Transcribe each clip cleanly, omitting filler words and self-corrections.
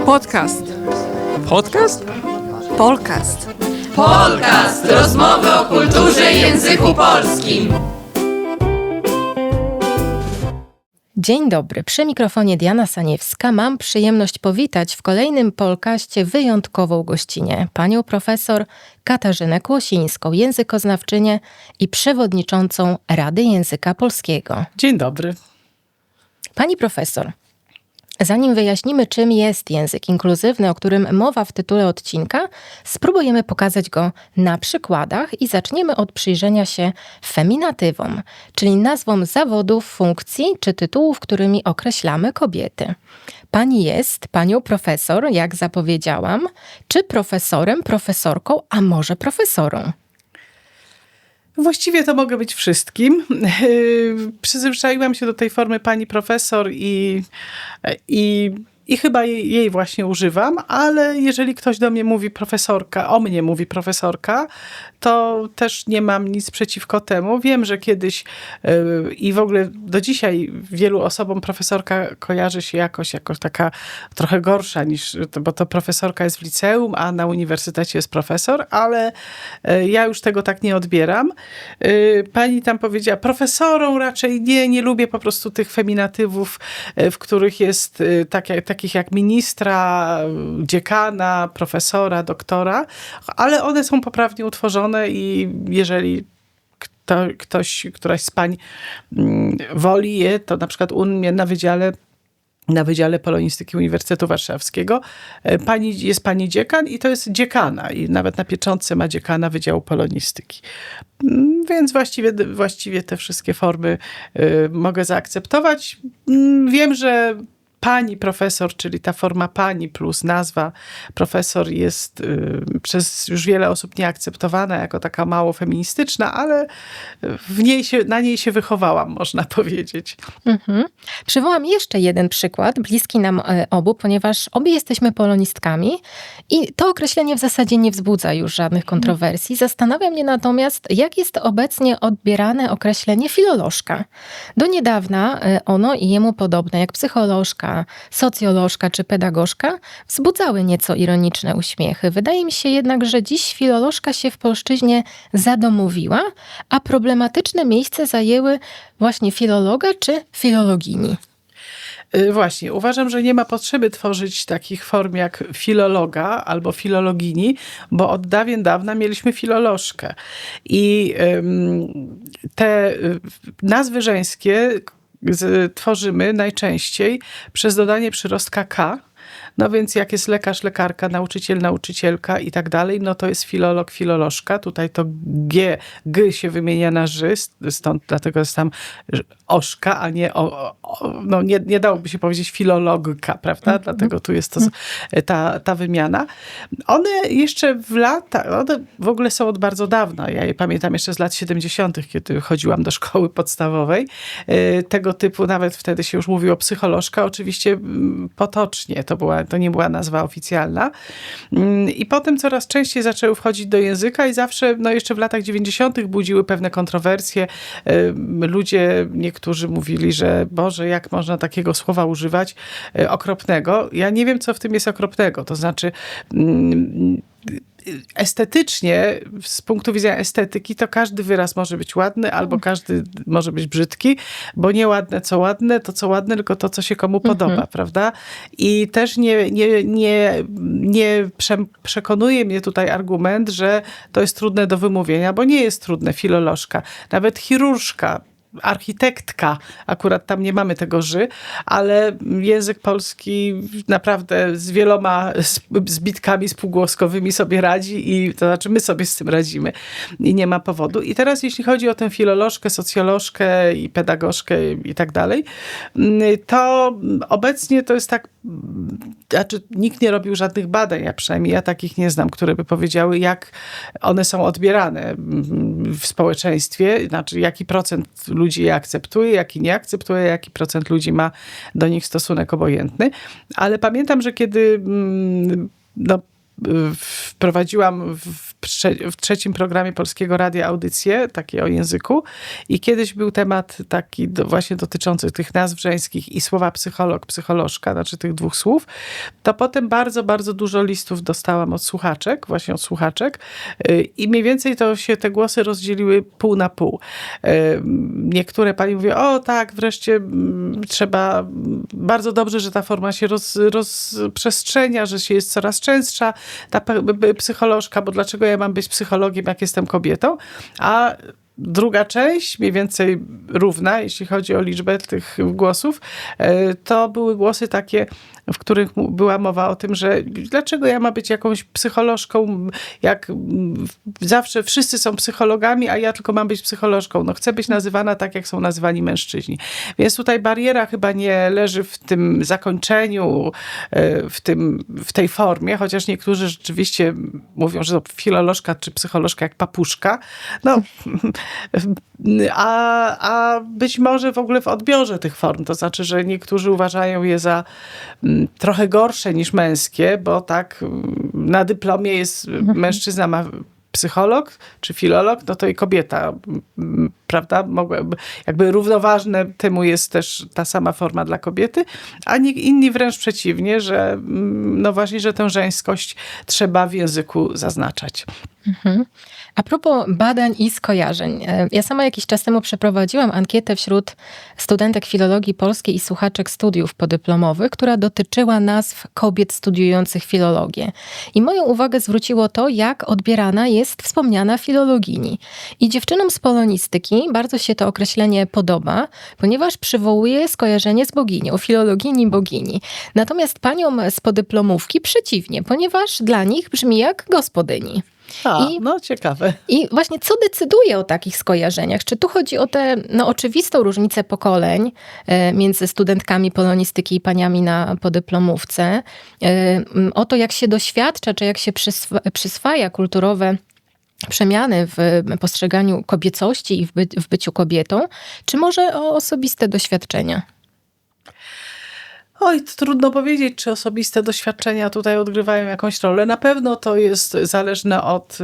Podcast. Podcast? Polcast. Polcast. Rozmowy o kulturze i języku polskim. Dzień dobry, przy mikrofonie Diana Saniewska. Mam przyjemność powitać w kolejnym Polcaście wyjątkową gościnę, panią profesor Katarzynę Kłosińską, językoznawczynię i przewodniczącą Rady Języka Polskiego. Dzień dobry. Pani profesor, zanim wyjaśnimy, czym jest język inkluzywny, o którym mowa w tytule odcinka, spróbujemy pokazać go na przykładach i zaczniemy od przyjrzenia się feminatywom, czyli nazwom zawodów, funkcji czy tytułów, którymi określamy kobiety. Pani jest panią profesor, jak zapowiedziałam, czy profesorem, profesorką, a może profesorą? Właściwie to mogę być wszystkim. Przyzwyczaiłam się do tej formy pani profesor i chyba jej właśnie używam, ale jeżeli ktoś do mnie mówi profesorka, o mnie mówi profesorka, to też nie mam nic przeciwko temu. Wiem, że kiedyś i w ogóle do dzisiaj wielu osobom profesorka kojarzy się jakoś taka trochę gorsza niż, bo to profesorka jest w liceum, a na uniwersytecie jest profesor, ale ja już tego tak nie odbieram. Pani tam powiedziała, profesorą raczej nie lubię po prostu tych feminatywów, w których jest takich jak ministra, dziekana, profesora, doktora, ale one są poprawnie utworzone i jeżeli któraś z pań woli je, to na przykład u mnie na Wydziale Polonistyki Uniwersytetu Warszawskiego jest pani dziekan i to jest dziekana i nawet na pieczątce ma dziekana Wydziału Polonistyki. Więc właściwie te wszystkie formy mogę zaakceptować. Wiem, że pani profesor, czyli ta forma pani plus nazwa profesor jest przez już wiele osób nieakceptowana jako taka mało feministyczna, ale na niej się wychowałam, można powiedzieć. Mhm. Przywołam jeszcze jeden przykład, bliski nam obu, ponieważ obie jesteśmy polonistkami i to określenie w zasadzie nie wzbudza już żadnych kontrowersji. Zastanawia mnie natomiast, jak jest obecnie odbierane określenie filolożka. Do niedawna ono i jemu podobne, jak psycholożka, socjolożka czy pedagogzka, wzbudzały nieco ironiczne uśmiechy. Wydaje mi się jednak, że dziś filolożka się w polszczyźnie zadomowiła, a problematyczne miejsce zajęły właśnie filologa czy filologini. Właśnie, uważam, że nie ma potrzeby tworzyć takich form jak filologa albo filologini, bo od dawien dawna mieliśmy filolożkę. I te nazwy żeńskie tworzymy najczęściej przez dodanie przyrostka K. No więc jak jest lekarz, lekarka, nauczyciel, nauczycielka i tak dalej, no to jest filolog, filolożka. Tutaj to G się wymienia na ży, stąd dlatego jest tam oszka, a nie nie dałoby się powiedzieć filologka, prawda? Dlatego tu jest ta wymiana. One jeszcze one w ogóle są od bardzo dawna. Ja je pamiętam jeszcze z lat 70., kiedy chodziłam do szkoły podstawowej. Tego typu, nawet wtedy się już mówiło psycholożka, oczywiście potocznie. To nie była nazwa oficjalna. I potem coraz częściej zaczęły wchodzić do języka i zawsze, jeszcze w latach 90. budziły pewne kontrowersje. Ludzie, niektórzy mówili, że Boże, jak można takiego słowa używać okropnego. Ja nie wiem, co w tym jest okropnego. To znaczy estetycznie, z punktu widzenia estetyki, to każdy wyraz może być ładny, albo każdy może być brzydki, bo nie ładne, co ładne, to co ładne, tylko to, co się komu podoba, prawda? I też nie przekonuje mnie tutaj argument, że to jest trudne do wymówienia, bo nie jest trudne, filolożka. Nawet chirurżka, architektka, akurat tam nie mamy tego ży, ale język polski naprawdę z wieloma zbitkami spółgłoskowymi sobie radzi i to znaczy my sobie z tym radzimy i nie ma powodu. I teraz jeśli chodzi o tę filolożkę, socjolożkę i pedagogzkę i tak dalej, to obecnie to jest tak, znaczy nikt nie robił żadnych badań, a przynajmniej ja takich nie znam, które by powiedziały, jak one są odbierane w społeczeństwie, znaczy jaki procent ludzi je akceptuje, jaki nie akceptuje, jaki procent ludzi ma do nich stosunek obojętny. Ale pamiętam, że kiedy wprowadziłam w w trzecim programie Polskiego Radia audycje, takie o języku i kiedyś był temat taki właśnie dotyczący tych nazw żeńskich i słowa psycholog, psycholożka, znaczy tych dwóch słów, to potem bardzo, bardzo dużo listów dostałam od słuchaczek, właśnie od słuchaczek i mniej więcej to się te głosy rozdzieliły pół na pół. Niektóre pani mówią, o tak, wreszcie trzeba, bardzo dobrze, że ta forma się rozprzestrzenia, że się jest coraz częstsza, ta psycholożka, bo dlaczego ja mam być psychologiem, jak jestem kobietą? A druga część, mniej więcej równa, jeśli chodzi o liczbę tych głosów, to były głosy takie, w których była mowa o tym, że dlaczego ja mam być jakąś psycholożką, jak zawsze wszyscy są psychologami, a ja tylko mam być psycholożką. No chcę być nazywana tak, jak są nazywani mężczyźni. Więc tutaj bariera chyba nie leży w tym zakończeniu, w tej formie, chociaż niektórzy rzeczywiście mówią, że to filolożka czy psycholożka jak papuszka. No, a być może w ogóle w odbiorze tych form. To znaczy, że niektórzy uważają je za trochę gorsze niż męskie, bo tak na dyplomie jest mężczyzna ma psycholog czy filolog, no to i kobieta, prawda? Jakby równoważne temu jest też ta sama forma dla kobiety, a inni wręcz przeciwnie, że no właśnie, że tę żeńskość trzeba w języku zaznaczać. Mhm. A propos badań i skojarzeń. Ja sama jakiś czas temu przeprowadziłam ankietę wśród studentek filologii polskiej i słuchaczek studiów podyplomowych, która dotyczyła nazw kobiet studiujących filologię. I moją uwagę zwróciło to, jak odbierana jest wspomniana filologini. I dziewczynom z polonistyki bardzo się to określenie podoba, ponieważ przywołuje skojarzenie z boginią, filologini, bogini. Natomiast paniom z podyplomówki przeciwnie, ponieważ dla nich brzmi jak gospodyni. No ciekawe. I właśnie co decyduje o takich skojarzeniach? Czy tu chodzi o tę oczywistą różnicę pokoleń między studentkami polonistyki i paniami na podyplomówce? O to, jak się doświadcza, czy jak się przyswaja kulturowe przemiany w postrzeganiu kobiecości i w byciu kobietą? Czy może o osobiste doświadczenia? Oj, trudno powiedzieć, czy osobiste doświadczenia tutaj odgrywają jakąś rolę. Na pewno to jest zależne od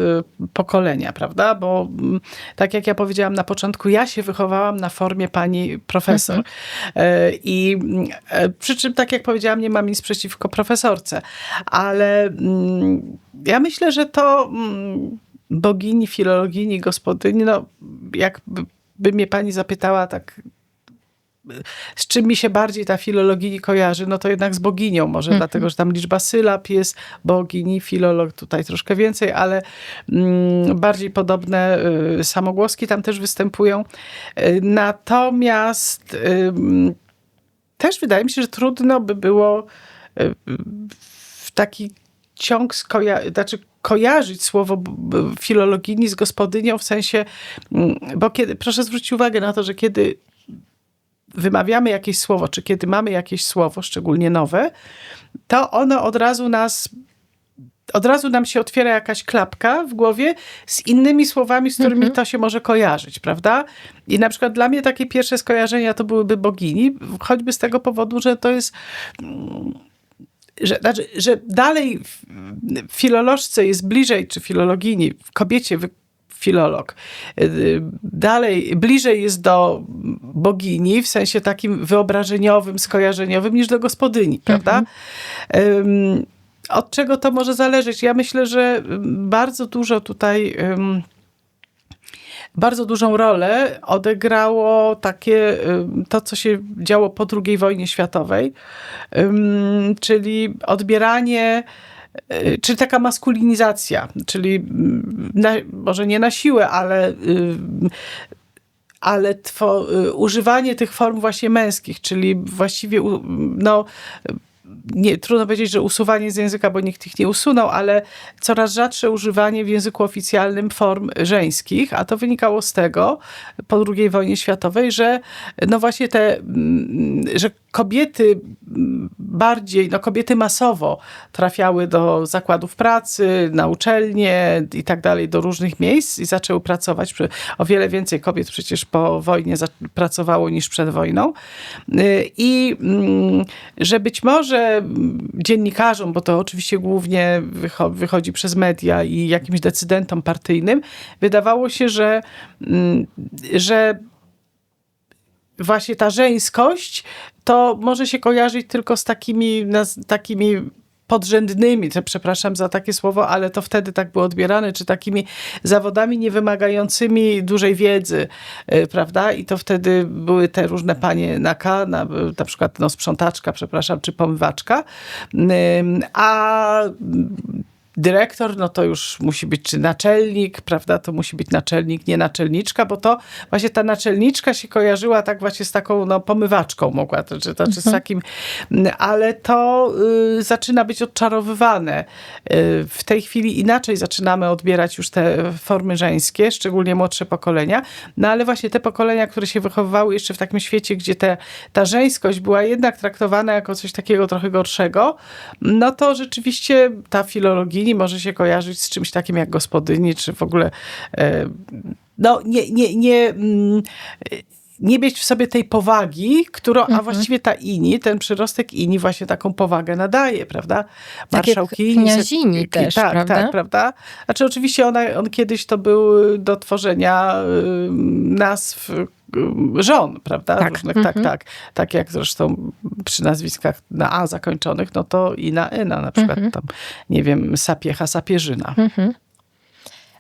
pokolenia, prawda? Bo tak jak ja powiedziałam na początku, ja się wychowałam na formie pani profesor. I przy czym, tak jak powiedziałam, nie mam nic przeciwko profesorce. Ale ja myślę, że to bogini, filologini, gospodyni, no jakby mnie pani zapytała tak, z czym mi się bardziej ta filologini kojarzy, no to jednak z boginią może, dlatego, że tam liczba sylab jest, bogini, filolog tutaj troszkę więcej, ale bardziej podobne samogłoski tam też występują. Natomiast też wydaje mi się, że trudno by było w taki ciąg kojarzyć słowo filologini z gospodynią w sensie, bo proszę zwrócić uwagę na to, że kiedy wymawiamy jakieś słowo, czy kiedy mamy jakieś słowo, szczególnie nowe, to ono od razu nam się otwiera jakaś klapka w głowie z innymi słowami, z którymi to się może kojarzyć, prawda? I na przykład dla mnie takie pierwsze skojarzenia to byłyby bogini, choćby z tego powodu, że to jest... Że dalej w filolożce jest bliżej, czy filologini, w kobiecie filolog. Dalej, bliżej jest do bogini, w sensie takim wyobrażeniowym, skojarzeniowym, niż do gospodyni, prawda? Od czego to może zależeć? Ja myślę, że bardzo dużo tutaj... Bardzo dużą rolę odegrało to, co się działo po II wojnie światowej, czyli odbieranie, czyli taka maskulinizacja, czyli może nie na siłę, ale używanie tych form właśnie męskich, czyli właściwie trudno powiedzieć, że usuwanie z języka, bo nikt ich nie usunął, ale coraz rzadsze używanie w języku oficjalnym form żeńskich, a to wynikało z tego po II wojnie światowej, że no właśnie że kobiety bardziej, no kobiety masowo trafiały do zakładów pracy, na uczelnie i tak dalej, do różnych miejsc i zaczęły pracować. O wiele więcej kobiet przecież po wojnie pracowało niż przed wojną. I że być może dziennikarzom, bo to oczywiście głównie wychodzi przez media i jakimś decydentom partyjnym, wydawało się, że właśnie ta żeńskość to może się kojarzyć tylko z takimi podrzędnymi, przepraszam za takie słowo, ale to wtedy tak było odbierane, czy takimi zawodami niewymagającymi dużej wiedzy, prawda? I to wtedy były te różne panie na przykład sprzątaczka, przepraszam, czy pomywaczka, a dyrektor, no to już musi być czy naczelnik, prawda, to musi być naczelnik, nie naczelniczka, bo to właśnie ta naczelniczka się kojarzyła tak właśnie z taką pomywaczką mogła, czy z takim, ale to zaczyna być odczarowywane. W tej chwili inaczej zaczynamy odbierać już te formy żeńskie, szczególnie młodsze pokolenia, no ale właśnie te pokolenia, które się wychowywały jeszcze w takim świecie, gdzie ta żeńskość była jednak traktowana jako coś takiego trochę gorszego, no to rzeczywiście ta filologini może się kojarzyć z czymś takim jak gospodyni, czy w ogóle no nie mieć w sobie tej powagi, a właściwie ta ten przyrostek ini właśnie taką powagę nadaje, prawda? Marszałkini. Kniazini też, tak, prawda? Tak, prawda? Znaczy oczywiście on kiedyś to był do tworzenia nazw żon, prawda? Tak. Różnych, tak jak zresztą przy nazwiskach na A zakończonych, no to i na Ena, na przykład tam, nie wiem, Sapiecha, Sapieżyna.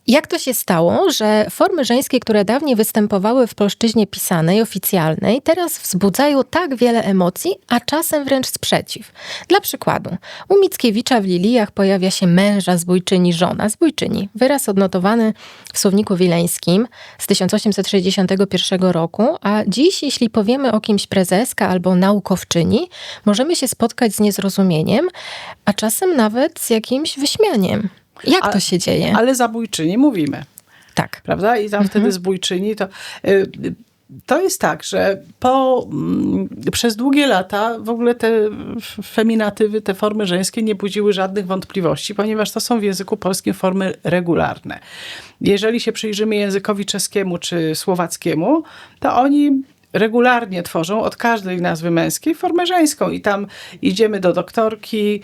Jak to się stało, że formy żeńskie, które dawniej występowały w polszczyźnie pisanej, oficjalnej, teraz wzbudzają tak wiele emocji, a czasem wręcz sprzeciw? Dla przykładu, u Mickiewicza w Lilijach pojawia się męża zbójczyni, żona zbójczyni. Wyraz odnotowany w Słowniku Wileńskim z 1861 roku, a dziś, jeśli powiemy o kimś prezeska albo naukowczyni, możemy się spotkać z niezrozumieniem, a czasem nawet z jakimś wyśmianiem. Jak to się dzieje? Ale zabójczyni mówimy. Tak. Prawda? I tam wtedy zbójczyni to jest tak, że przez długie lata w ogóle te feminatywy, te formy żeńskie nie budziły żadnych wątpliwości, ponieważ to są w języku polskim formy regularne. Jeżeli się przyjrzymy językowi czeskiemu czy słowackiemu, to oni regularnie tworzą od każdej nazwy męskiej formę żeńską i tam idziemy do doktorki,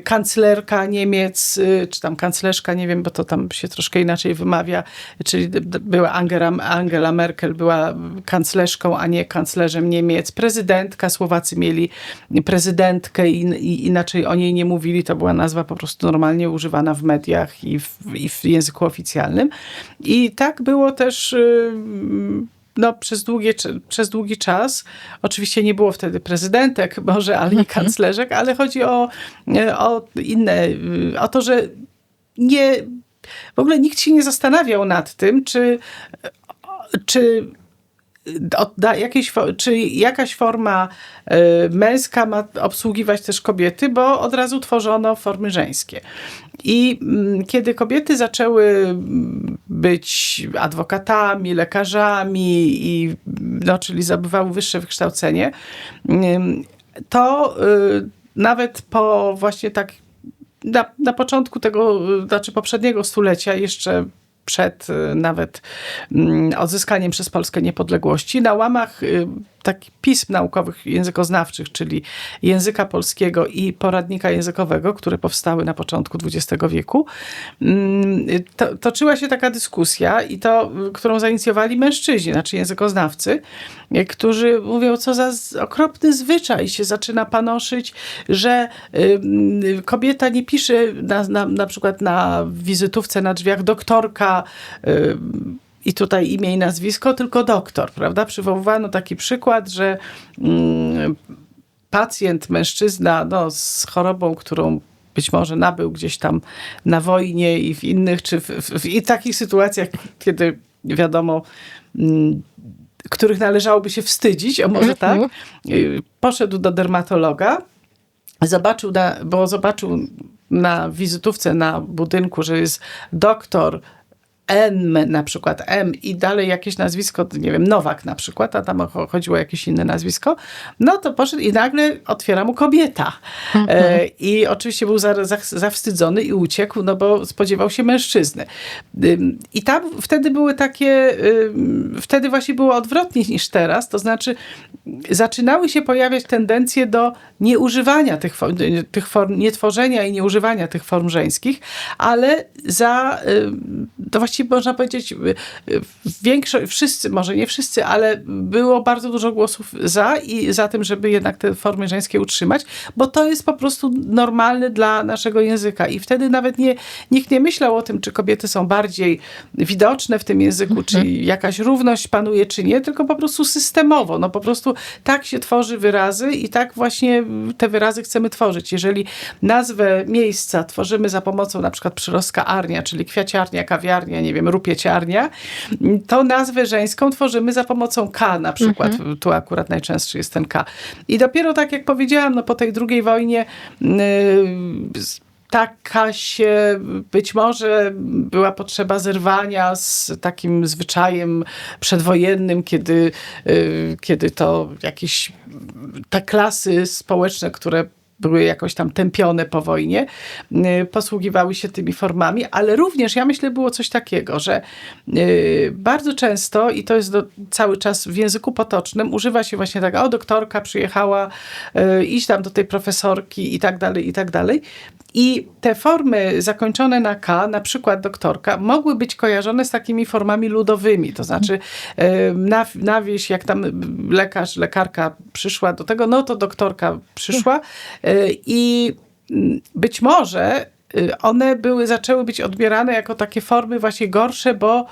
kanclerka Niemiec, czy tam kanclerzka, nie wiem, bo to tam się troszkę inaczej wymawia, czyli była Angela Merkel, była kanclerzką, a nie kanclerzem Niemiec. Prezydentka, Słowacy mieli prezydentkę i inaczej o niej nie mówili, to była nazwa po prostu normalnie używana w mediach i w języku oficjalnym. I tak było też przez długi czas. Oczywiście nie było wtedy prezydentek, może, ale i kanclerzek, ale chodzi o inne, o to, że w ogóle nikt się nie zastanawiał nad tym, czy jakaś forma męska ma obsługiwać też kobiety, bo od razu tworzono formy żeńskie. I kiedy kobiety zaczęły być adwokatami, lekarzami, czyli zdobywały wyższe wykształcenie, to nawet po właśnie tak na początku poprzedniego stulecia, jeszcze przed nawet odzyskaniem przez Polskę niepodległości, na łamach takich pism naukowych językoznawczych, czyli języka polskiego i poradnika językowego, które powstały na początku XX wieku, toczyła się taka dyskusja którą zainicjowali mężczyźni, znaczy językoznawcy, którzy mówią, co za okropny zwyczaj się zaczyna panoszyć, że kobieta nie pisze na przykład na wizytówce na drzwiach doktorka, i tutaj imię i nazwisko, tylko doktor, prawda? Przywoływano taki przykład, że pacjent, mężczyzna z chorobą, którą być może nabył gdzieś tam na wojnie i w innych, czy w takich sytuacjach, kiedy wiadomo, których należałoby się wstydzić, może tak, poszedł do dermatologa, zobaczył na wizytówce na budynku, że jest doktor M, na przykład M i dalej jakieś nazwisko, nie wiem, Nowak na przykład, a tam chodziło o jakieś inne nazwisko, no to poszedł i nagle otwiera mu kobieta. I oczywiście był zawstydzony i uciekł, no bo spodziewał się mężczyzny. I tam wtedy były takie, wtedy właśnie było odwrotnie niż teraz, to znaczy zaczynały się pojawiać tendencje do nieużywania tych form, nietworzenia i nieużywania tych form żeńskich, ale to właściwie można powiedzieć, wszyscy, może nie wszyscy, ale było bardzo dużo głosów za tym, żeby jednak te formy żeńskie utrzymać, bo to jest po prostu normalne dla naszego języka. I wtedy nawet nikt nie myślał o tym, czy kobiety są bardziej widoczne w tym języku, czy jakaś równość panuje, czy nie, tylko po prostu systemowo. No po prostu tak się tworzy wyrazy i tak właśnie te wyrazy chcemy tworzyć. Jeżeli nazwę miejsca tworzymy za pomocą na przykład przyrostka arnia, czyli kwiaciarnia, kawiarnia, nie wiem, rupieciarnia, to nazwę żeńską tworzymy za pomocą K na przykład. Tu akurat najczęstszy jest ten K. I dopiero tak jak powiedziałam, no po tej II wojnie taka się, być może była potrzeba zerwania z takim zwyczajem przedwojennym, kiedy to jakieś te klasy społeczne, które były jakoś tam tępione po wojnie, posługiwały się tymi formami, ale również, ja myślę, było coś takiego, że bardzo często, i to jest cały czas w języku potocznym, używa się właśnie tak, doktorka przyjechała, idź tam do tej profesorki i tak dalej, i tak dalej. I te formy zakończone na K, na przykład doktorka, mogły być kojarzone z takimi formami ludowymi. To znaczy na wieś, jak tam lekarka przyszła do tego, no to doktorka przyszła i być może one zaczęły być odbierane jako takie formy właśnie gorsze, bo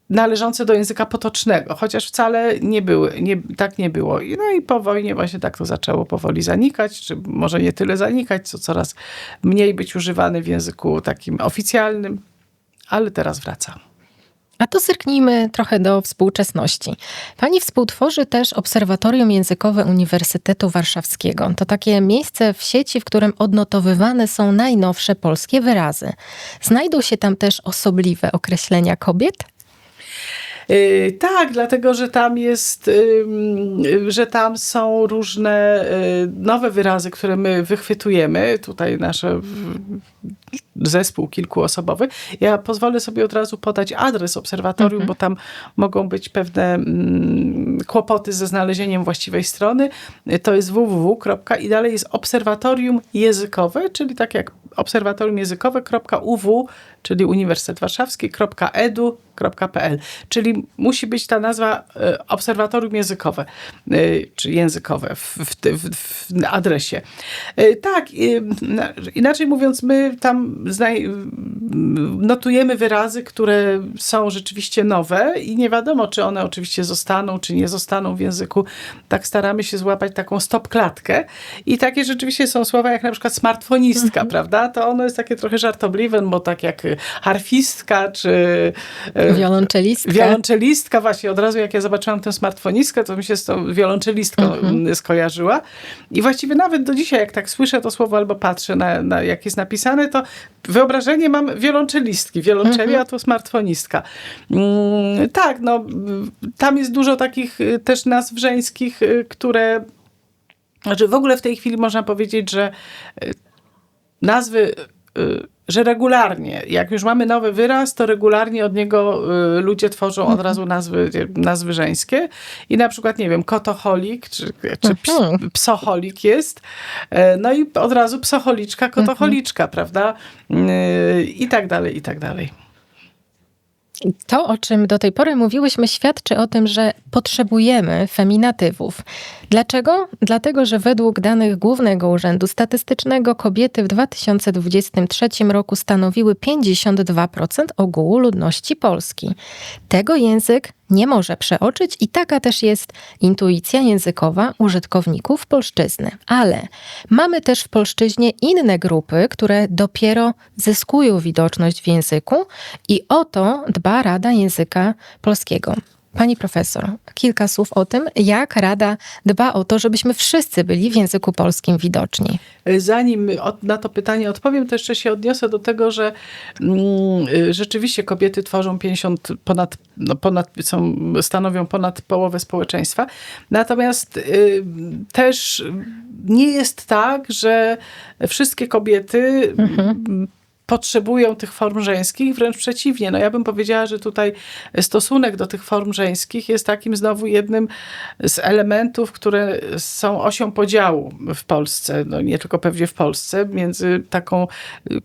należące do języka potocznego, chociaż wcale tak nie było. No i po wojnie właśnie tak to zaczęło powoli zanikać, czy może nie tyle zanikać, co coraz mniej być używane w języku takim oficjalnym, ale teraz wraca. A to zerknijmy trochę do współczesności. Pani współtworzy też Obserwatorium Językowe Uniwersytetu Warszawskiego. To takie miejsce w sieci, w którym odnotowywane są najnowsze polskie wyrazy. Znajdą się tam też osobliwe określenia kobiet? Tak, dlatego, że tam są różne nowe wyrazy, które my wychwytujemy. Tutaj nasz zespół kilkuosobowy. Ja pozwolę sobie od razu podać adres obserwatorium, bo tam mogą być pewne kłopoty ze znalezieniem właściwej strony. To jest www. I dalej jest obserwatorium językowe, czyli tak jak obserwatorium językowe.uw, czyli Uniwersytet Warszawski.edu.pl. Czyli musi być ta nazwa obserwatorium językowe, czy językowe w adresie. Tak, inaczej mówiąc, my tam notujemy wyrazy, które są rzeczywiście nowe i nie wiadomo, czy one oczywiście zostaną, czy nie zostaną w języku. Tak staramy się złapać taką stop-klatkę i takie rzeczywiście są słowa jak na przykład smartfonistka, prawda? To ono jest takie trochę żartobliwe, bo tak jak harfistka, czy wiolonczelistka. Właśnie od razu jak ja zobaczyłam tę smartfonistkę, to mi się z tą wiolonczelistką skojarzyła. I właściwie nawet do dzisiaj, jak tak słyszę to słowo albo patrzę na jak jest napisane, to wyobrażenie mam wiolonczelistki. Wiolonczeli, a to smartfonistka. Tak, no tam jest dużo takich też nazw żeńskich, które... Znaczy w ogóle w tej chwili można powiedzieć, że nazwy... że regularnie, jak już mamy nowy wyraz, to regularnie od niego ludzie tworzą od razu nazwy żeńskie. I na przykład, nie wiem, kotocholik, czy psocholik jest. No i od razu psocholiczka, kotocholiczka, prawda? I tak dalej, i tak dalej. To, o czym do tej pory mówiłyśmy, świadczy o tym, że potrzebujemy feminatywów. Dlaczego? Dlatego, że według danych Głównego Urzędu Statystycznego kobiety w 2023 roku stanowiły 52% ogółu ludności Polski. Tego język nie może przeoczyć i taka też jest intuicja językowa użytkowników polszczyzny. Ale mamy też w polszczyźnie inne grupy, które dopiero zyskują widoczność w języku i o to dba Rada Języka Polskiego. Pani profesor, kilka słów o tym, jak Rada dba o to, żebyśmy wszyscy byli w języku polskim widoczni. Zanim na to pytanie odpowiem, to jeszcze się odniosę do tego, że rzeczywiście kobiety tworzą stanowią ponad połowę społeczeństwa. Natomiast też nie jest tak, że wszystkie kobiety potrzebują tych form żeńskich, wręcz przeciwnie. No ja bym powiedziała, że tutaj stosunek do tych form żeńskich jest takim znowu jednym z elementów, które są osią podziału w Polsce, no nie tylko pewnie w Polsce, między taką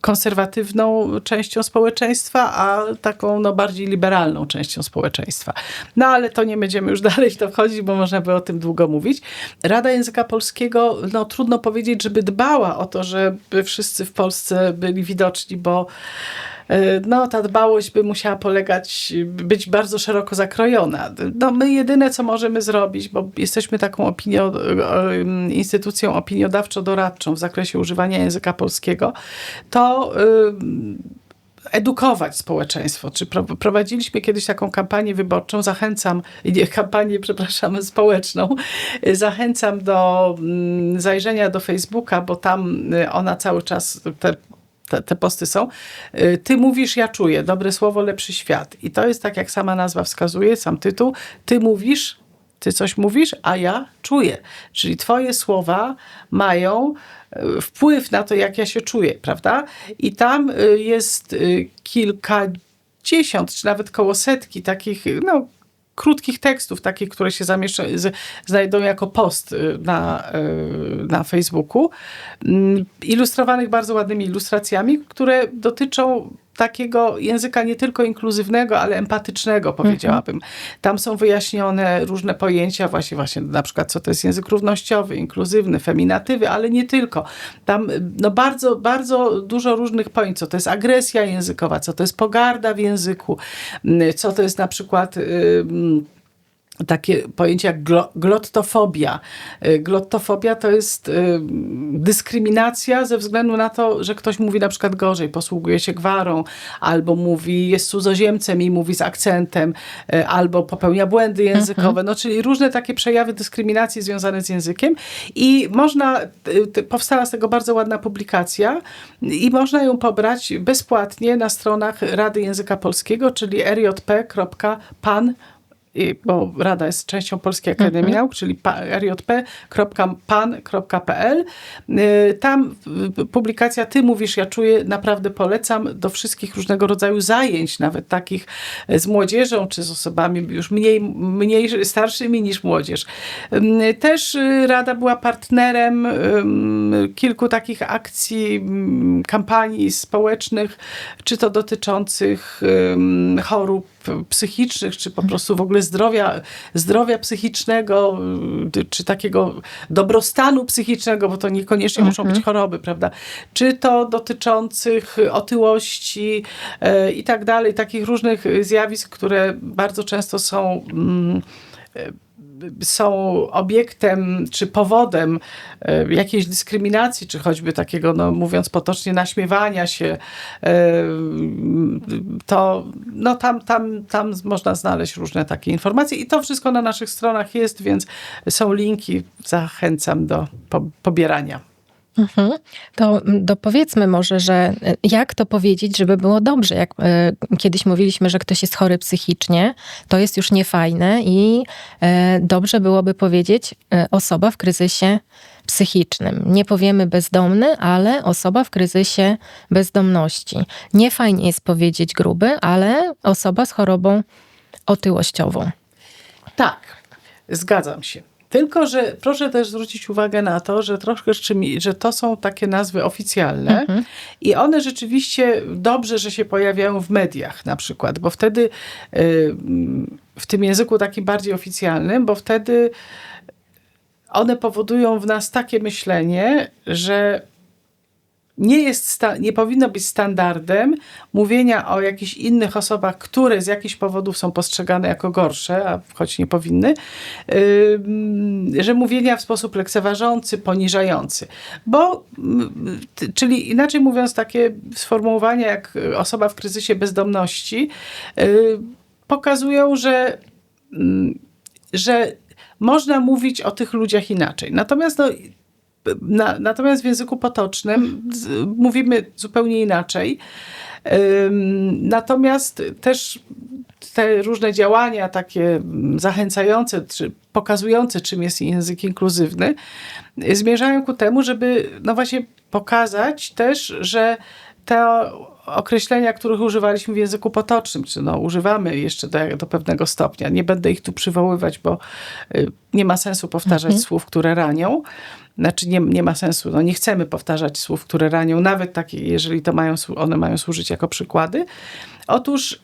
konserwatywną częścią społeczeństwa, a taką no bardziej liberalną częścią społeczeństwa. No ale to nie będziemy już dalej w to wchodzić, bo można by o tym długo mówić. Rada Języka Polskiego, no trudno powiedzieć, żeby dbała o to, żeby wszyscy w Polsce byli widoczni, bo no, ta dbałość by musiała być bardzo szeroko zakrojona. No, my jedyne, co możemy zrobić, bo jesteśmy taką instytucją opiniodawczo-doradczą w zakresie używania języka polskiego, to edukować społeczeństwo. Czy prowadziliśmy kiedyś taką kampanię wyborczą, społeczną. Zachęcam do zajrzenia do Facebooka, bo tam ona cały czas, te posty są. Ty mówisz, ja czuję. Dobre słowo, lepszy świat. I to jest tak, jak sama nazwa wskazuje, sam tytuł. Ty mówisz, ty coś mówisz, a ja czuję. Czyli twoje słowa mają wpływ na to, jak ja się czuję, prawda? I tam jest kilkadziesiąt, czy nawet koło setki takich, no, krótkich tekstów, takich, które się znajdą jako post na Facebooku, ilustrowanych bardzo ładnymi ilustracjami, które dotyczą takiego języka nie tylko inkluzywnego, ale empatycznego, powiedziałabym. Tam są wyjaśnione różne pojęcia, właśnie na przykład co to jest język równościowy, inkluzywny, feminatywy, ale nie tylko. Tam no bardzo, bardzo dużo różnych pojęć, co to jest agresja językowa, co to jest pogarda w języku, co to jest na przykład takie pojęcie jak glottofobia. Glottofobia to jest dyskryminacja ze względu na to, że ktoś mówi na przykład gorzej, posługuje się gwarą, albo jest cudzoziemcem i mówi z akcentem, albo popełnia błędy językowe. No, czyli różne takie przejawy dyskryminacji związane z językiem. I powstała z tego bardzo ładna publikacja i można ją pobrać bezpłatnie na stronach Rady Języka Polskiego, czyli rjp.pan, bo Rada jest częścią Polskiej Akademii Nauk, czyli rjp.pan.pl. Tam publikacja Ty mówisz, ja czuję, naprawdę polecam do wszystkich różnego rodzaju zajęć, nawet takich z młodzieżą, czy z osobami już mniej starszymi niż młodzież. Też Rada była partnerem kilku takich akcji, kampanii społecznych, czy to dotyczących chorób psychicznych, czy po prostu w ogóle zdrowia psychicznego, czy takiego dobrostanu psychicznego, bo to niekoniecznie muszą być choroby, prawda? Czy to dotyczących otyłości i tak dalej, takich różnych zjawisk, które bardzo często są obiektem czy powodem jakiejś dyskryminacji, czy choćby takiego, no, mówiąc potocznie, naśmiewania się, to no, tam można znaleźć różne takie informacje i to wszystko na naszych stronach jest, więc są linki, zachęcam do pobierania. To dopowiedzmy może, że jak to powiedzieć, żeby było dobrze. Jak kiedyś mówiliśmy, że ktoś jest chory psychicznie, to jest już niefajne i dobrze byłoby powiedzieć osoba w kryzysie psychicznym. Nie powiemy bezdomny, ale osoba w kryzysie bezdomności. Niefajnie jest powiedzieć gruby, ale osoba z chorobą otyłościową. Tak, zgadzam się. Tylko że proszę też zwrócić uwagę na to, że że to są takie nazwy oficjalne i one rzeczywiście dobrze, że się pojawiają w mediach na przykład, bo wtedy w tym języku takim bardziej oficjalnym, bo wtedy one powodują w nas takie myślenie, że nie powinno być standardem mówienia o jakichś innych osobach, które z jakichś powodów są postrzegane jako gorsze, a choć nie powinny, że mówienia w sposób lekceważący, poniżający. Czyli inaczej mówiąc, takie sformułowania jak osoba w kryzysie bezdomności pokazują, że że można mówić o tych ludziach inaczej. Natomiast natomiast w języku potocznym mówimy zupełnie inaczej. Natomiast też te różne działania takie zachęcające, czy pokazujące, czym jest język inkluzywny, zmierzają ku temu, żeby no właśnie pokazać też, że te określenia, których używaliśmy w języku potocznym, czy używamy jeszcze do pewnego stopnia. Nie będę ich tu przywoływać, bo nie ma sensu powtarzać słów, które ranią. Znaczy nie ma sensu, nie chcemy powtarzać słów, które ranią, nawet takie, jeżeli one mają służyć jako przykłady. Otóż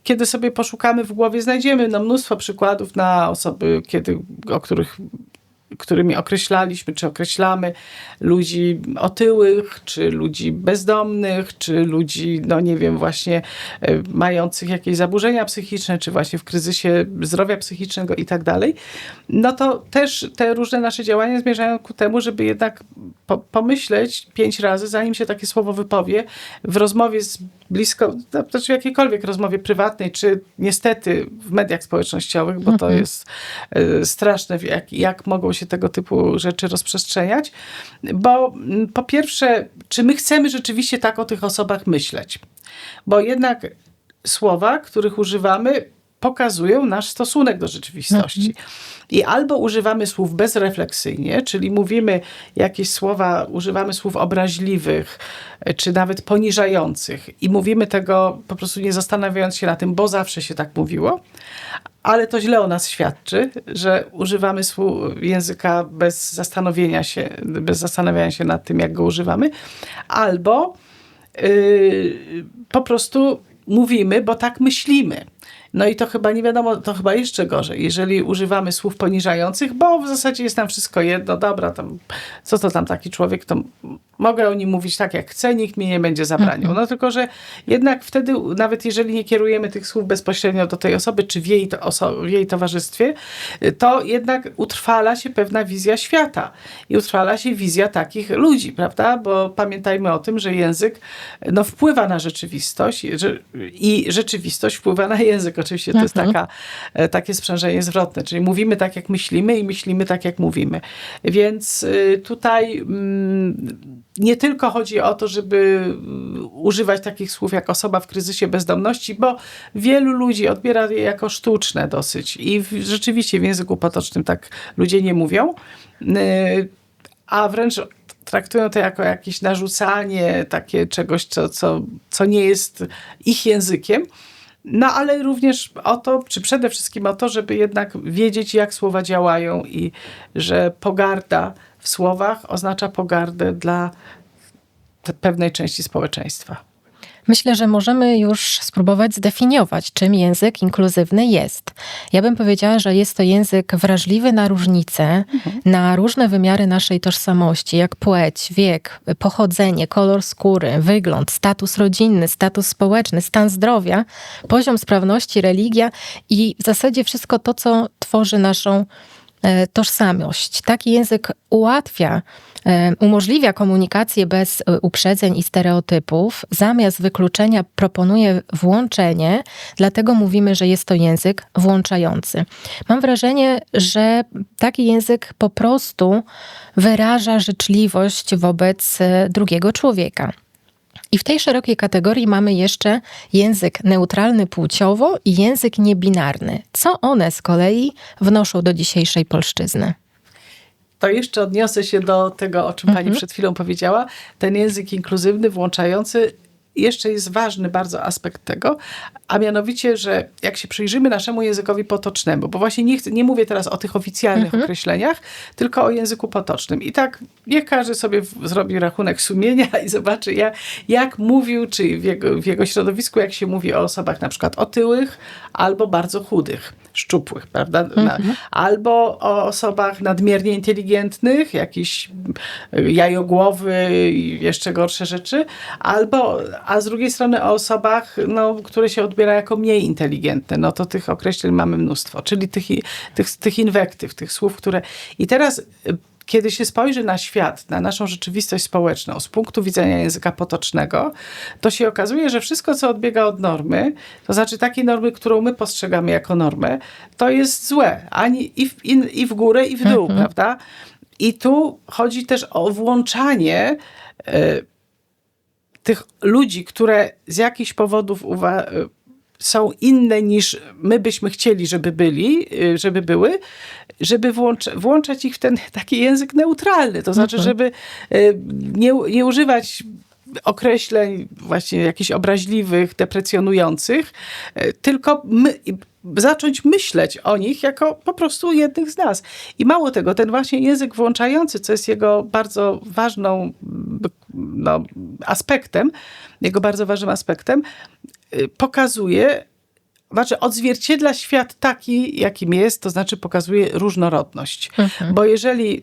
kiedy sobie poszukamy w głowie, znajdziemy mnóstwo przykładów na osoby, którymi określaliśmy, czy określamy ludzi otyłych, czy ludzi bezdomnych, czy ludzi, nie wiem, właśnie mających jakieś zaburzenia psychiczne, czy właśnie w kryzysie zdrowia psychicznego i tak dalej. No to też te różne nasze działania zmierzają ku temu, żeby jednak pomyśleć 5 razy, zanim się takie słowo wypowie, w rozmowie w jakiejkolwiek rozmowie prywatnej, czy niestety w mediach społecznościowych, bo to jest straszne, jak mogą się tego typu rzeczy rozprzestrzeniać. Bo po pierwsze, czy my chcemy rzeczywiście tak o tych osobach myśleć? Bo jednak słowa, których używamy, pokazują nasz stosunek do rzeczywistości. I albo używamy słów bezrefleksyjnie, czyli mówimy jakieś słowa, używamy słów obraźliwych, czy nawet poniżających i mówimy tego po prostu nie zastanawiając się na tym, bo zawsze się tak mówiło, ale to źle o nas świadczy, że używamy języka bez zastanawiania się nad tym, jak go używamy, albo po prostu mówimy, bo tak myślimy. No i to chyba nie wiadomo, to chyba jeszcze gorzej, jeżeli używamy słów poniżających, bo w zasadzie jest nam wszystko jedno, dobra, co to tam taki człowiek, to mogę o nim mówić tak jak chcę, nikt mi nie będzie zabraniał. No tylko, że jednak wtedy, nawet jeżeli nie kierujemy tych słów bezpośrednio do tej osoby, czy w jej towarzystwie, to jednak utrwala się pewna wizja świata i utrwala się wizja takich ludzi, prawda? Bo pamiętajmy o tym, że język wpływa na rzeczywistość i rzeczywistość wpływa na język. Oczywiście to jest takie sprzężenie zwrotne, czyli mówimy tak, jak myślimy i myślimy tak, jak mówimy. Więc tutaj nie tylko chodzi o to, żeby używać takich słów jak osoba w kryzysie bezdomności, bo wielu ludzi odbiera je jako sztuczne dosyć i rzeczywiście w języku potocznym tak ludzie nie mówią, a wręcz traktują to jako jakieś narzucanie takie czegoś, co nie jest ich językiem. No ale również o to, czy przede wszystkim o to, żeby jednak wiedzieć, jak słowa działają i że pogarda w słowach oznacza pogardę dla pewnej części społeczeństwa. Myślę, że możemy już spróbować zdefiniować, czym język inkluzywny jest. Ja bym powiedziała, że jest to język wrażliwy na różnice, na różne wymiary naszej tożsamości, jak płeć, wiek, pochodzenie, kolor skóry, wygląd, status rodzinny, status społeczny, stan zdrowia, poziom sprawności, religia i w zasadzie wszystko to, co tworzy naszą tożsamość. Taki język umożliwia komunikację bez uprzedzeń i stereotypów. Zamiast wykluczenia proponuje włączenie, dlatego mówimy, że jest to język włączający. Mam wrażenie, że taki język po prostu wyraża życzliwość wobec drugiego człowieka. I w tej szerokiej kategorii mamy jeszcze język neutralny płciowo i język niebinarny. Co one z kolei wnoszą do dzisiejszej polszczyzny? To jeszcze odniosę się do tego, o czym pani przed chwilą powiedziała. Ten język inkluzywny, włączający, jeszcze jest ważny bardzo aspekt tego, a mianowicie, że jak się przyjrzymy naszemu językowi potocznemu, bo właśnie nie mówię teraz o tych oficjalnych określeniach, tylko o języku potocznym. I tak niech każdy sobie zrobi rachunek sumienia i zobaczy, jak mówił, czy w jego środowisku, jak się mówi o osobach na przykład otyłych albo bardzo chudych, szczupłych, prawda? Albo o osobach nadmiernie inteligentnych, jakiś jajogłowy i jeszcze gorsze rzeczy, a z drugiej strony o osobach, które się odbiera jako mniej inteligentne. No to tych określeń mamy mnóstwo, czyli tych inwektyw, tych słów, które... I teraz, kiedy się spojrzy na świat, na naszą rzeczywistość społeczną z punktu widzenia języka potocznego, to się okazuje, że wszystko, co odbiega od normy, to znaczy takiej normy, którą my postrzegamy jako normę, to jest złe. I w górę, i w dół, prawda? I tu chodzi też o włączanie tych ludzi, które z jakichś powodów są inne niż my byśmy chcieli, żeby były, żeby włączać ich w ten taki język neutralny. To znaczy, żeby nie używać określeń właśnie jakichś obraźliwych, deprecjonujących, tylko zacząć myśleć o nich jako po prostu jednych z nas. I mało tego, ten właśnie język włączający, co jest jego bardzo ważną aspektem, jego bardzo ważnym aspektem, pokazuje, znaczy odzwierciedla świat taki, jakim jest, to znaczy pokazuje różnorodność. Bo jeżeli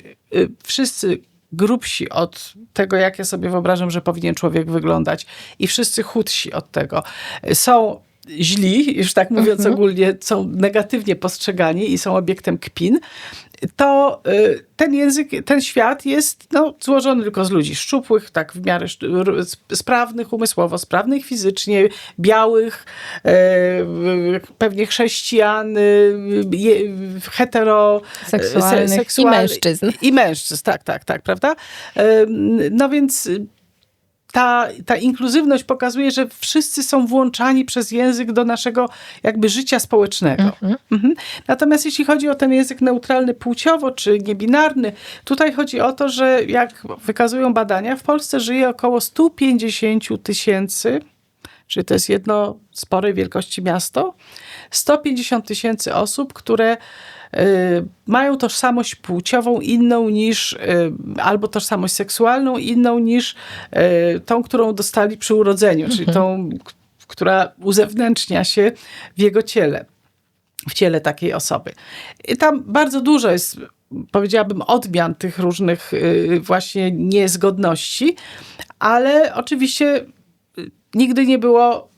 wszyscy grubsi od tego, jak ja sobie wyobrażam, że powinien człowiek wyglądać i wszyscy chudsi od tego są źli, już tak mówiąc ogólnie, są negatywnie postrzegani i są obiektem kpin, to ten język, ten świat jest złożony tylko z ludzi szczupłych, tak w miarę sprawnych umysłowo, sprawnych fizycznie, białych, pewnie chrześcijan, seksualnych i mężczyzn. I mężczyzn, tak, prawda? No więc ta inkluzywność pokazuje, że wszyscy są włączani przez język do naszego jakby życia społecznego. Natomiast jeśli chodzi o ten język neutralny płciowo czy niebinarny, tutaj chodzi o to, że jak wykazują badania, w Polsce żyje około 150 000, czyli to jest jedno sporej wielkości miasto, 150 000 osób, które mają tożsamość płciową inną niż, albo tożsamość seksualną inną niż tą, którą dostali przy urodzeniu, czyli tą, która uzewnętrznia się w jego ciele, w ciele takiej osoby. I tam bardzo dużo jest, powiedziałabym, odmian tych różnych właśnie niezgodności, ale oczywiście nigdy nie było,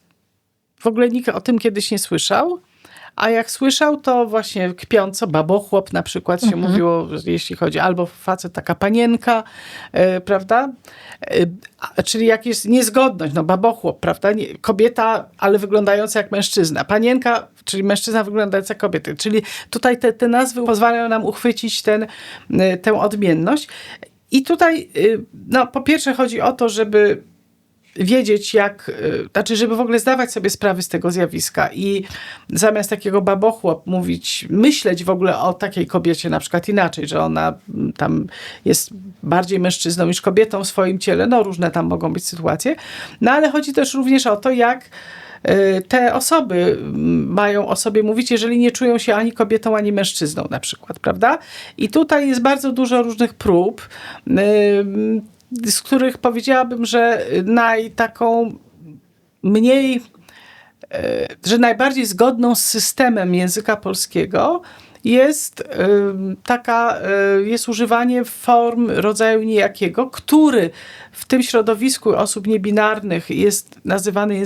w ogóle nikt o tym kiedyś nie słyszał. A jak słyszał, to właśnie kpiąco, babochłop na przykład się mówiło, jeśli chodzi albo facet, taka panienka, prawda? Czyli jak jest niezgodność, babochłop, prawda? Kobieta, ale wyglądająca jak mężczyzna. Panienka, czyli mężczyzna wyglądający jak kobieta. Czyli tutaj te nazwy pozwalają nam uchwycić tę odmienność. I tutaj, po pierwsze chodzi o to, żeby wiedzieć żeby w ogóle zdawać sobie sprawy z tego zjawiska i zamiast takiego babochłop myśleć w ogóle o takiej kobiecie na przykład inaczej, że ona tam jest bardziej mężczyzną niż kobietą w swoim ciele, różne tam mogą być sytuacje, ale chodzi też również o to, jak te osoby mają o sobie mówić, jeżeli nie czują się ani kobietą, ani mężczyzną na przykład, prawda? I tutaj jest bardzo dużo różnych prób, z których powiedziałabym, że najbardziej zgodną z systemem języka polskiego jest używanie form rodzaju nijakiego, który w tym środowisku osób niebinarnych jest nazywany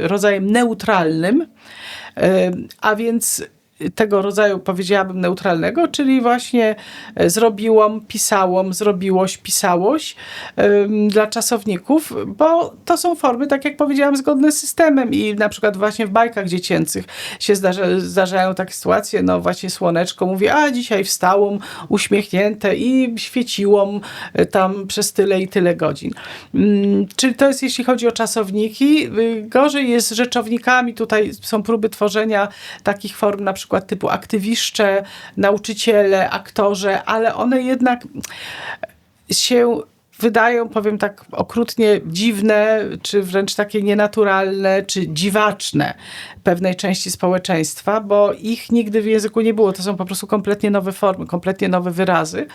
rodzajem neutralnym, a więc tego rodzaju, powiedziałabym, neutralnego, czyli właśnie zrobiłam, pisałam, zrobiłoś, pisałoś dla czasowników, bo to są formy, tak jak powiedziałam, zgodne z systemem i na przykład właśnie w bajkach dziecięcych się zdarzają takie sytuacje, właśnie słoneczko mówi, a dzisiaj wstałam uśmiechnięte i świeciłam tam przez tyle i tyle godzin. Czyli to jest, jeśli chodzi o czasowniki. Gorzej jest z rzeczownikami. Tutaj są próby tworzenia takich form, na przykład typu aktywiszcze, nauczyciele, aktorze, ale one jednak się wydają, powiem tak okrutnie, dziwne, czy wręcz takie nienaturalne, czy dziwaczne pewnej części społeczeństwa, bo ich nigdy w języku nie było. To są po prostu kompletnie nowe formy, kompletnie nowe wyrazy,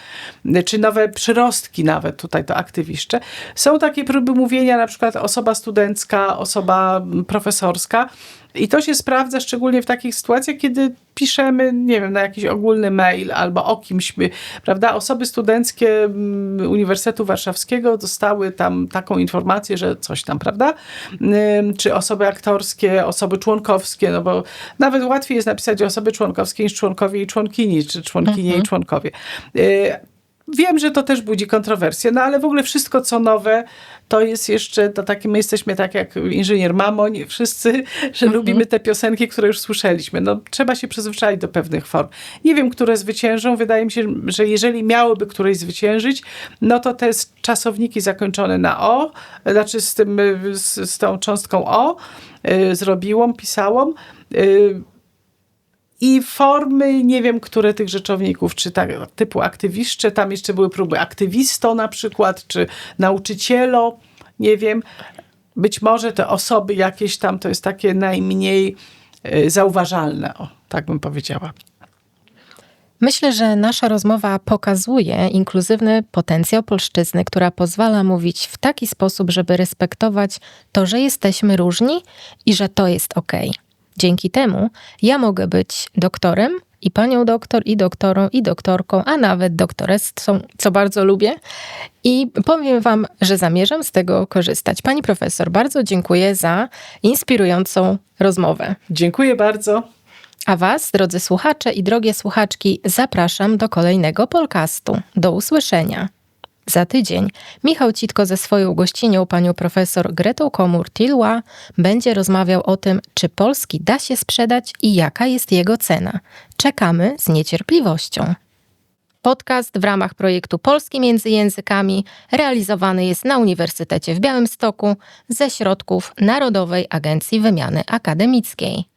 czy nowe przyrostki nawet, tutaj to aktywiszcze. Są takie próby mówienia, na przykład osoba studencka, osoba profesorska, i to się sprawdza szczególnie w takich sytuacjach, kiedy piszemy, nie wiem, na jakiś ogólny mail albo o kimś, prawda? Osoby studenckie Uniwersytetu Warszawskiego dostały tam taką informację, że coś tam, prawda? Czy osoby aktorskie, osoby członkowskie, bo nawet łatwiej jest napisać osoby członkowskie niż członkowie i członkini, czy członkinie i członkowie. wiem, że to też budzi kontrowersje, no ale w ogóle wszystko, co nowe, to jest jeszcze, to takie, my jesteśmy tak jak inżynier Mamoń, wszyscy, że lubimy te piosenki, które już słyszeliśmy. No, trzeba się przyzwyczaić do pewnych form. Nie wiem, które zwyciężą. Wydaje mi się, że jeżeli miałyby któreś zwyciężyć, no to te czasowniki zakończone na o, znaczy z tą cząstką o, zrobiłam, pisałam, i formy, nie wiem, które tych rzeczowników, czy tak, typu aktywiszcze, tam jeszcze były próby aktywisto na przykład, czy nauczycielo, nie wiem. Być może te osoby jakieś tam, to jest takie najmniej zauważalne, o, tak bym powiedziała. Myślę, że nasza rozmowa pokazuje inkluzywny potencjał polszczyzny, która pozwala mówić w taki sposób, żeby respektować to, że jesteśmy różni i że to jest okej. Dzięki temu ja mogę być doktorem i panią doktor, i doktorą, i doktorką, a nawet doktoressą, co bardzo lubię. I powiem wam, że zamierzam z tego korzystać. Pani profesor, bardzo dziękuję za inspirującą rozmowę. Dziękuję bardzo. A was, drodzy słuchacze i drogie słuchaczki, zapraszam do kolejnego podcastu. Do usłyszenia. Za tydzień Michał Citko ze swoją gościnią, panią profesor Gretą Komur-Tilła, będzie rozmawiał o tym, czy polski da się sprzedać i jaka jest jego cena. Czekamy z niecierpliwością. Podcast w ramach projektu Polski między językami realizowany jest na Uniwersytecie w Białymstoku ze środków Narodowej Agencji Wymiany Akademickiej.